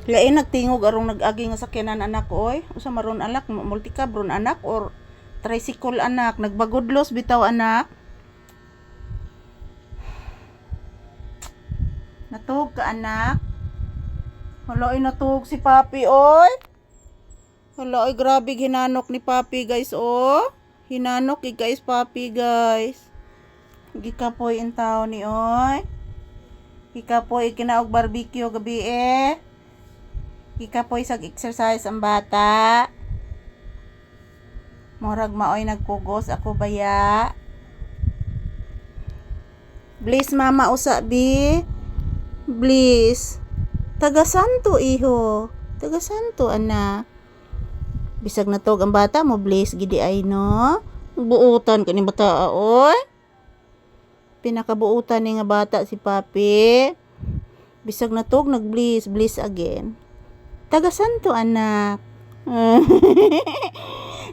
Lain nagtingog arong nag-agi nga sakyanan anak ko oy. Usa maron anak, multicab ron anak or tricycle anak, nagbagudlos bitaw anak. Natug ka anak. Hala ay natug si Papi oy. Hala ay grabe hinanok ni Papi guys oh. Hinanok guys Papi guys. Gikapoy in tao ni oy. Gikapoy kinaog barbecue gabi eh. Gikapoy sag exercise ang bata. Morag maoy nagkugos ako baya. Bliss mama usabi. Bliss. Taga Santo iho. Taga Santo anak. Bisag natog ang bata mo Bliss gidi ay no. Buutan kani bata oy. Pinakabuutan ni nga bata si Papi. Bisag natog nag-bliss, bliss again. Taga Santo anak.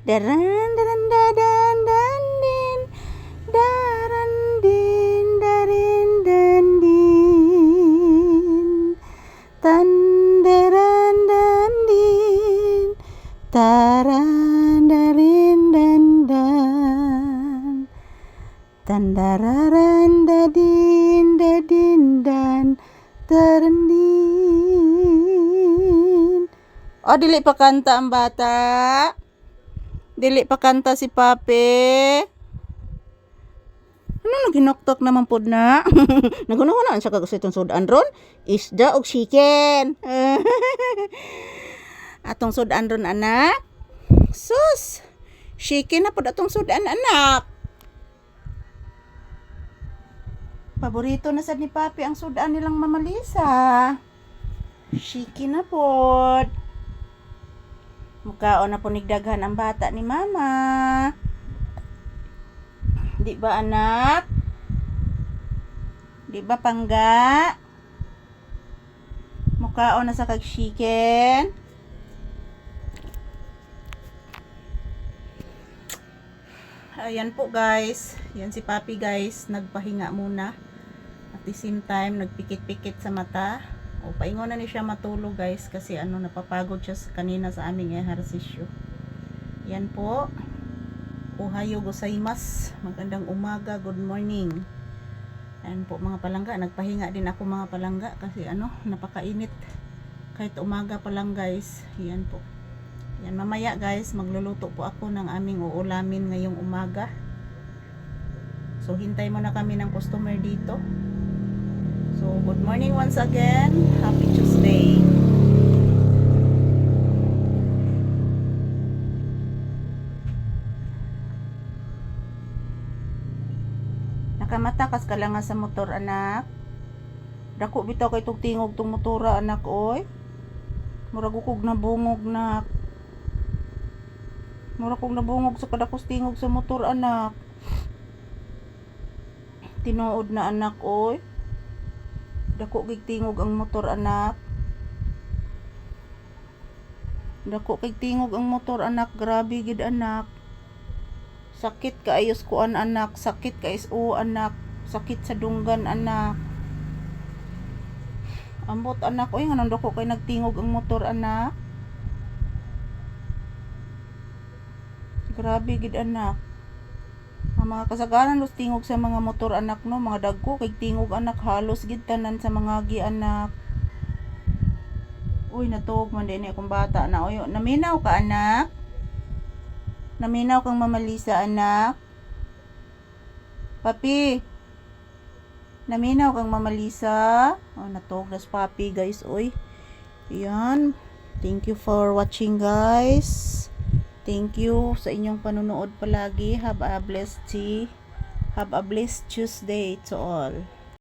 Daran daran dadan dan din. Daran din darin dan din. Tandaran dan din. Taran darin dan dan. Tandararan dadin dadin dan terendin. Oh, dili pa kanta ang bata. Dili pa kanta si Papi. Ano naginoktok naman pod na? Nagunahunaan sa kagusay itong sudan ron. Isda og chicken. Atong sudan ron anak. Sus. Chicken na pod atong sudan anak. Paborito na sad ni Papi ang sudan nilang Mama Lisa. Chicken na pod. Mukhaon na po nigdaghan ang bata ni Mama. Di ba anak? Di ba pangga? Mukhaon na sa kag chicken. Ayan po guys. Yan si Papi guys. Nagpahinga muna. At the same time, nagpikit-pikit sa mata. O, paingon na ni siya matulog guys. Kasi napapagod siya kanina sa aming ehersisyo. Yan po. Ohayo gozaimasu. Magandang umaga. Good morning. Ayan po mga palangga. Nagpahinga din ako mga palangga. Kasi napakainit. Kahit umaga pa lang guys. Yan po. Yan, mamaya guys, magluluto po ako ng aming uulamin ngayong umaga. So, hintay mo na kami ng customer dito. So, good morning once again. Happy Tuesday. Nakamatakas ka lang nga sa motor, anak. Dako bitaw kay tingog tong motora, anak, oy. Murag ukog na bungog, nak. Mura kong nabungog sa kadakos tingog sa motor anak. Tinuod na anak oy. Dako kay tingog ang motor anak. Dako kay tingog ang motor anak. Grabe gid anak. Sakit kaayos kuan anak. Sakit kaiso anak. Sakit sa dunggan anak. Ambot anak oy nganong dako kay nagtingog ang motor anak. Grabe gid anak. Ang mga kasagaran los tingog sa mga motor anak no, mga dagko kay tingog anak halos gid tanan sa mga gi anak. Uy natog man din akong bata na oy. Naminaw ka anak? Naminaw kang Mama Lisa anak? Papi. Naminaw kang Mama Lisa? Oh natog das Papi guys oy. Yan. Thank you for watching guys. Thank you sa inyong panunood palagi. Have a blessed Tuesday to all.